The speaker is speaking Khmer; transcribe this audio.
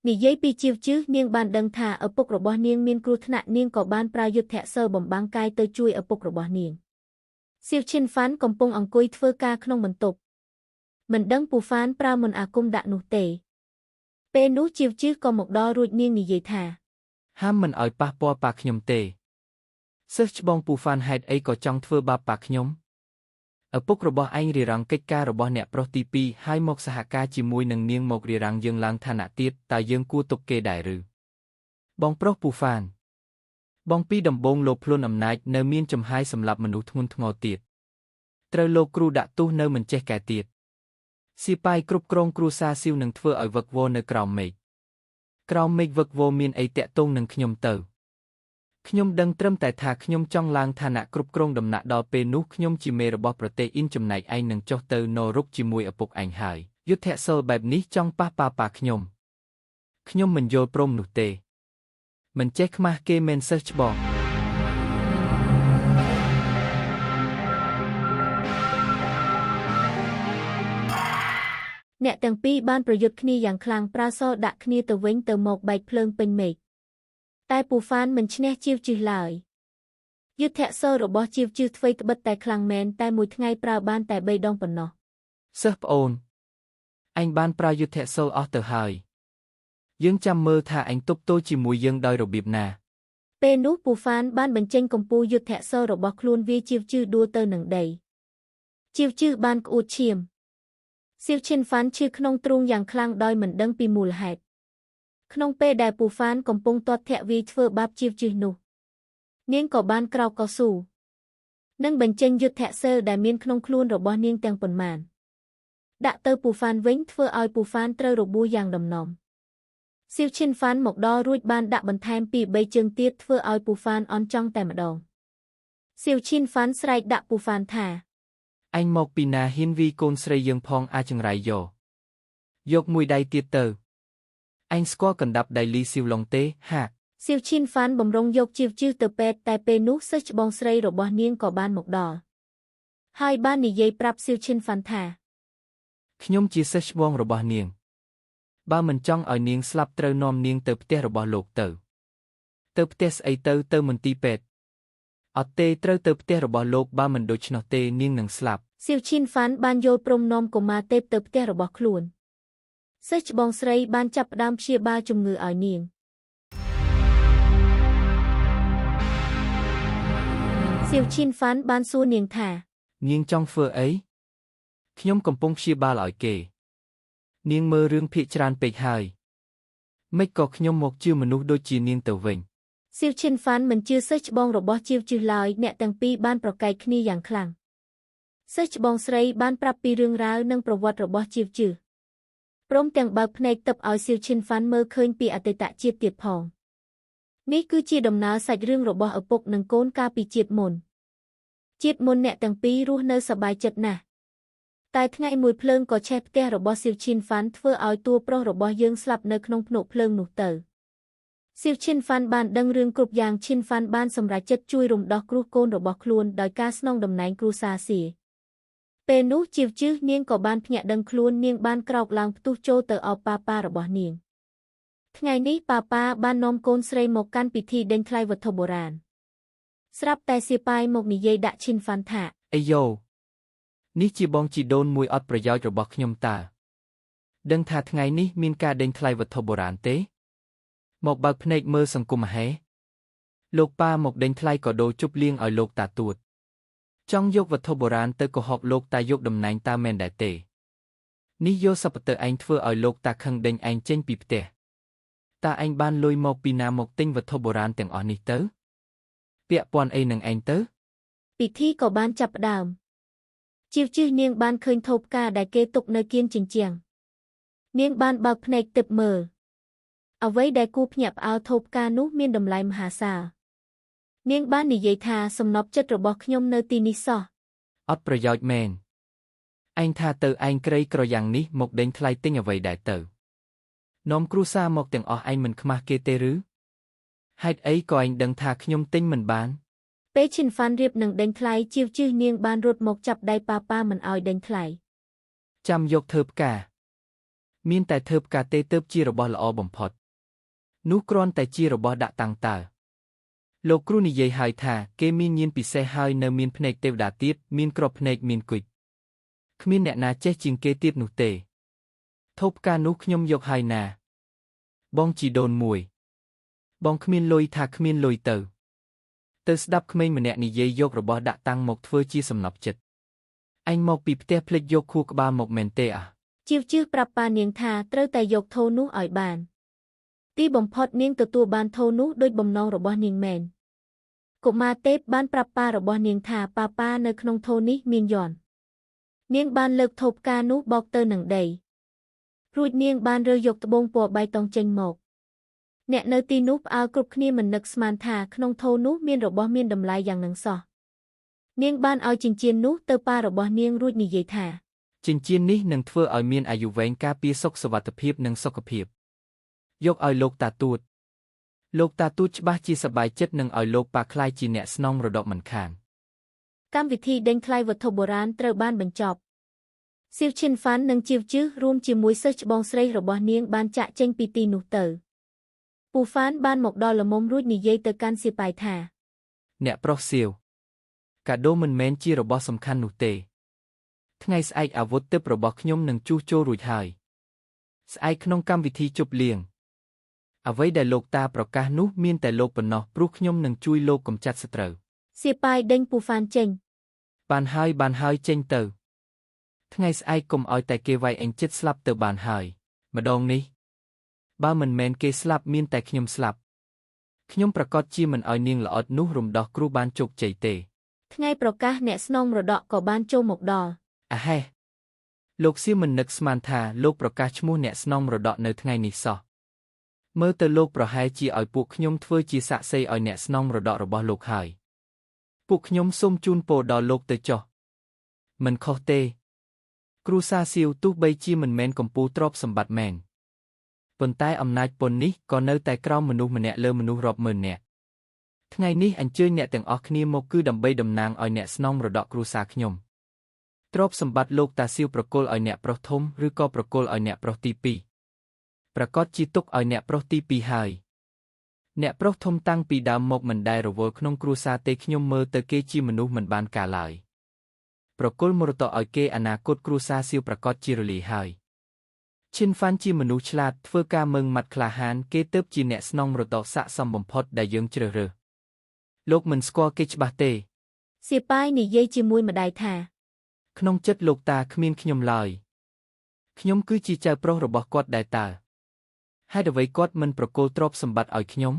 និយាយពីជីវជឿនាងបានដឹងថាឪពុករបស់នាងមានគ្រោះថ្នាក់នាងក៏បានប្រើយុទ្ធសាស្ត្របំបាំងកាយទៅជួយឪពុករបស់នាងសៀវឈិនហ្វានកំពុងអង្គុយធ្វើការក្នុងបន្ទប់មិនដឹងពូហ្វានប្រើមន្តអាគមដាក់នោះទេពេលនោះជីវជឿក៏មកដល់រួចនាងនិយាយថាហាមមិនឲ្យប៉ះពាល់ប៉ាខ្ញុំទេសិស្សច្បងពូហ្វានហេតុអីក៏ចង់ធ្វើបាបប៉ាខ្ញុំឪពុករបស់ឯងរៀបរៀងកិច្ចការរបស់អ្នកប្រុសទី2ហើយមកសហការជាមួយនឹងនាងមករៀបរៀងយើងឡើងឋានៈទៀតតើយើងគួរទុកគេដែរឬបងប្រុសពូហ្វានបងពីដំបងលោកភ្លុនអំណាចនៅមានចំហាយសម្រាប់មនុស្សធ្ងន់ធ្ងរទៀតត្រូវលោកគ្រូដាក់ទោសនៅមិនចេះកែទៀតស៊ីប៉ាយគ្រប់គ្រងគ្រួសារស៊ីវនឹងធ្វើឲ្យវឹកវរនៅក្រោមមេឃវឹកវរមានអីតាក់ទងនឹងខ្ញុំទៅខ្ញុំដឹងត្រឹមតែថាខ្ញុំចង់ឡើងឋានៈគ្រប់គ្រងដំណាក់ដល់ពេលនោះខ្ញុំជាមេរបស់ប្រទេសអ៊ីនចំណែកឯងនឹងចុះទៅនរកជាមួយឪពុកឯងហើយយុទ្ធសិលបែបនេះចង់ប៉ះប៉ាខ្ញុំមិនយល់ព្រមនោះទេមិនចេះខ្មាស់គេមែនសិស្សច្បងអ្នកទាំងពីរបានប្រយុទ្ធគ្នាយ៉ាងខ្លាំងប្រើសរដាក់គ្នាទៅវិញទៅមកបែកភ្លើងពេញមេឃតែពូហ្វានមិនឈ្នះជីវជឿឡើយយុទ្ធសាស្ត្ររបស់ជីវជឿធ្វើក្បិតតែខ្លាំងមែនតែមួយថ្ងៃប្រើបានតែ3ដងប៉ុណ្ណោះសិស្សប្អូនអញបានប្រើយុទ្ធសាស្ត្រអស់ទៅហើយយើងចាំមើលថាអញទប់ទល់ជាមួយយើងដោយរបៀបណាពេលនោះពូហ្វានបានបញ្ចេញកំពូលយុទ្ធសាស្ត្ររបស់ខ្លួនវាជីវជឿដួលទៅនឹងដីជីវជឿបានក្អួតឈាមសៀវឈិនហ្វានឈឺក្នុងទ្រូងយ៉ាងខ្លាំងដោយមិនដឹងពីមូលហេតុក្នុងពេលដែលពូហ្វានកំពុងទាត់ធាក់វាយធ្វើបាបជីវជឿនោះនាងក៏បានក្រោកកស៊ូនិងបញ្ចេញយុទ្ធសាស្ត្រដែលមានក្នុងខ្លួនរបស់នាងទាំងប៉ុន្មានដាក់ទៅពូហ្វានវិញធ្វើឲ្យពូហ្វានត្រូវរបួសយ៉ាងដំណំសៀវឈិនហ្វានមកដល់រួចបានដាក់បន្ថែមពី3ជើងទៀតធ្វើឲ្យពូហ្វានអន់ចង់តែម្ដងសៀវឈិនហ្វានស្រែកដាក់ពូហ្វានថាអញមកពីណាហ៊ានវីកូនស្រីយើងផងអាចង្រៃយកមួយដៃទៀតទៅអញស្គាល់កណ្ដាប់ដៃលីស៊ីវឡុងទេហាសៀវឈិនហ្វានបំរុងយកជីវជឿទៅពេទ្យតែពេលនោះសិស្សច្បងស្រីរបស់នាងក៏បានមកដល់ហើយបាននិយាយប្រាប់សៀវឈិនហ្វានថាខ្ញុំជាសិស្សច្បងរបស់នាងបើមិនចង់ឲ្យនាងស្លាប់ត្រូវនាំនាងទៅផ្ទះរបស់លោកទៅផ្ទះស្អីទៅមន្ទីរពេទ្យអត់ទេត្រូវទៅផ្ទះរបស់លោកបើមិនដូច្នោះទេនាងនឹងស្លាប់សៀវឈិនហ្វានបានយល់ព្រមនាំកុមារទេពទៅផ្ទះរបស់ខ្លួនសិស្សច្បងស្រីបានចាប់ផ្ដើមព្យាបាលជំងឺឲ្យនាងសៀវឈិនហ្វានបានសួរនាងថានាងចង់ធ្វើអីខ្ញុំកំពុងព្យាបាលឲ្យគេនាងមើលរឿងភាគច្រើនពេកហើយមិនក៏ខ្ញុំមកជឿមនុស្សដូចជានាងទៅវិញសៀវឈិនហ្វានមិនជឿសិស្សច្បងរបស់ជីវជឿឡើយអ្នកទាំងពីរបានប្រកែកគ្នាយ៉ាងខ្លាំងសិស្សច្បងស្រីបានប្រាប់ពីរឿងរ៉ាវនិងប្រវត្តិរបស់ជីវជឿព្រមទាំងបើកភ្នែកទិបឲ្យសៀវឈិនហ្វានមើលឃើញពីអតីតជាតិទៀតផងនេះគឺជាដំណើរសាច់រឿងរបស់ឪពុកនិងកូនកាលពីជាតិមុនអ្នកទាំងពីររស់នៅសប្បាយចិត្តណាស់តែថ្ងៃមួយភ្លើងក៏ឆេះផ្ទះរបស់សៀវឈិនហ្វានធ្វើឲ្យតួប្រុសរបស់យើងស្លាប់នៅក្នុងភ្នក់ភ្លើងនោះទៅសៀវឈិនហ្វានបានដឹងរឿងគ្រប់យ៉ាងឈិនហ្វានបានសម្រេចចិត្តជួយរំដោះគ្រោះកូនរបស់ខ្លួនដោយការស្នងតំណែងគ្រូសាសៀពេលនោះជីវជឿនាងក៏បានភ្ញាក់ដឹងខ្លួននាងបានក្រោកឡើងផ្ទុះចូលទៅអបប៉ារបស់នាងថ្ងៃនេះប៉ាបាននាំកូនស្រីមកកាន់ពិធីដេញថ្លៃវត្ថុបុរាណស្រាប់តែសៀប៉ាយមកនិយាយដាក់ឈិនហ្វានថាអាយ៉ូនេះជាបងជីដូនមួយអត់ប្រយោជន៍របស់ខ្ញុំតើដឹងថាថ្ងៃនេះមានការដេញថ្លៃវត្ថុបុរាណទេមកបើកភ្នែកមើលសង្គមហេលោកប៉ាមកដេញថ្លៃកដោជប់លៀងឲ្យលោកតាទួតចង់យកវត្ថុបុរាណទៅកុហកលោកតាយកតំណែងតាមែនដែរទេនេះយកសពទៅឯងធ្វើឲ្យលោកតាខឹងដេញឯងចេញពីផ្ទះតាឯងបានលុយមកពីណាមកទិញវត្ថុបុរាណទាំងអស់នេះទៅពាក់ព័ន្ធអីនឹងឯងទៅពិធីក៏បានចាប់ផ្ដើមជីវជឿនាងបានឃើញថូផ្កាដែលគេទុកនៅគៀនជញ្ជាំងនាងបានបើកភ្នែកទិបមើលអ្វីដែលគួរភ្ញាក់ផ្អើលថូផ្កានោះមានតម្លៃមហាសាលនាងបាននិយាយថាសំណប់ចិត្តរបស់ខ្ញុំនៅទីនេះសោះអត់ប្រយោជន៍មែនឯងថាទៅឯងក្រីក្រយ៉ាងនេះមកដេញថ្លៃទិញអ្វីដែរទៅនាំគ្រួសារមកទាំងអស់ឯងមិនខ្មាស់គេទេឬហេតុអីក៏ឯងដឹងថាខ្ញុំទិញមិនបានពេលឈិនហ្វានរៀបនឹងដេញថ្លៃជីវជឿនាងបានរត់មកចាប់ដៃប៉ាមិនឲ្យដេញថ្លៃចាំយកធ្វើផ្កា មានតែធើបកាទេទើបជារបស់ល្អបំផុតនោះគ្រាន់តែជារបស់ដាក់តាំងតើលោកគ្រូនិយាយហើយថាគេមានញាណពិសេសហើយនៅមានភ្នែកទេវតាទៀតមានក្របភ្នែកមានគុជគ្មានអ្នកណាចេះជាងគេទៀតនោះទេធូបការនោះខ្ញុំយកហើយណាបងជីដូនមួយបងគ្មានលុយថាគ្មានលុយទៅស្ដាប់ក្មេងម្នាក់និយាយយករបស់ដាក់តាំងមកធ្វើជាសំណប់ចិត្តអញមកពីផ្ទះភ្លេចយកខួរក្បាលមកមែនទេជាវជឿប្រាប់ប៉ានាងថាត្រូវតែយកថូនោះឲ្យបានទីបំផុតនាងទទួលបានថូនោះដោយបំណងរបស់នាងមែនកុមារទេពបានប្រាប់ប៉ារបស់នាងថាប៉ានៅក្នុងថូនេះមានយន្តនាងបានលើកថូផ្កានោះបោកទៅនឹងដីរួចនាងបានរើយកត្បូងពណ៌បៃតងចេញមកអ្នកនៅទីនោះផ្អើលគ្រប់គ្នាមិននឹកស្មានថាក្នុងថូនោះមានរបស់មានតម្លៃយ៉ាងនឹងសោះនាងបានឲ្យចិញ្ចៀននោះទៅប៉ារបស់នាងរួចនិយាយថាចិញ្ចៀននេះនឹងធ្វើឲ្យមានអាយុវែងការពារសុខសុវត្ថិភាពនិងសុខភាពយកឲ្យលោកតាទួតច្បាស់ជាសប្បាយចិត្តនឹងឲ្យលោកប៉ាខ្លាយជាអ្នកស្នងរដុកមិនខានកម្មវិធីដេញថ្លៃវត្ថុបុរាណត្រូវបានបញ្ចប់សៀវឈិនហ្វាន់និងជាវជឿរួមជាមួយសិស្សច្បងស្រីរបស់នាងបានចាក់ចេញពីទីនោះទៅពូហ្វានបានមកដល់ល្មមរួចនិយាយទៅកាន់សៀប៉ៃថាអ្នកប្រុសសៀវកាដូមិនមែនជារបស់សំខាន់នោះទេថ្ងៃស្អែកអាវុធទិព្វរបស់ខ្ញុំនឹងជួសជុលរួចហើយស្អែកក្នុងកម្មវិធីជប់លៀងអ្វីដែលលោកតាប្រកាសនោះមានតែលោកប៉ុណ្ណោះព្រោះខ្ញុំនឹងជួយលោកកម្ចាត់សត្រូវសៀប៉ៃដេញពូហ្វានចេញបានហើយចេញទៅថ្ងៃស្អែកកុំឲ្យតែគេវាយអញចិត្តស្លាប់ទៅបានហើយម្ដងនេះបើមិនមែនគេស្លាប់មានតែខ្ញុំស្លាប់ខ្ញុំប្រកាសជាមិនឲ្យនាងល្អិតនោះរំដោះគ្រូបានជោគជ័យទេថ្ងៃប្រកាសអ្នកស្នងមរតកក៏បានចូលមកដល់អាហេះលោកសៀមមិននឹកស្មានថាលោកប្រកាសឈ្មោះអ្នកស្នងមរតកនៅថ្ងៃនេះសោះមើលទៅលោកប្រហែលជាឲ្យពួកខ្ញុំធ្វើជាសាក្សីឲ្យអ្នកស្នងមរតករបស់លោកហើយពួកខ្ញុំសូមជូនពរដល់លោកទៅចុះមិនខុសទេគ្រូសាសៀវទោះបីជាមិនមែនកំពូលទ្រព្យសម្បត្តិមែនប៉ុន្តែអំណាចពន្ធនេះក៏នៅតែក្រោមមនុស្សម្នាក់លើមនុស្សរាប់ម៉ឺននាក់ថ្ងៃនេះអញ្ជើញអ្នកទាំងអស់គ្នាមកគឺដើម្បីតំណាងឲ្យអ្នកស្នងមរតកគ្រួសារខ្ញុំទ្រព្យសម្បត្តិលោកតាសៀវប្រគល់ឲ្យអ្នកប្រុសធំឬក៏ប្រគល់ឲ្យអ្នកប្រុសទី2ប្រកាសជាទុកឲ្យអ្នកប្រុសទី2ហើយអ្នកប្រុសធំតាំងពីដើមមកមិនដែលរវល់ក្នុងគ្រួសារទេខ្ញុំមើលទៅគេជាមនុស្សមិនបានការឡើយប្រគល់មរតកឲ្យគេអនាគតគ្រួសារសៀវប្រកាសជារលាយហើយឈិនហ្វាន់ជាមនុស្សឆ្លាតធ្វើការមើងម៉ាត់ក្លាហានគេទើបជាអ្នកស្នងមរតកស័ក្តិសមបំផុតដែលយើងជ្រើសរើសលោកមិនស្គាល់គេច្បាស់ទេសៀប៉ៃនិយាយជាមួយម្ដាយថាក្នុងចិត្តលោកតាគ្មានខ្ញុំឡើយខ្ញុំគឺជាចៅប្រុសរបស់គាត់ដែរតើហេតុអ្វីគាត់មិនប្រគល់ទ្រព្យសម្បត្តិឲ្យខ្ញុំ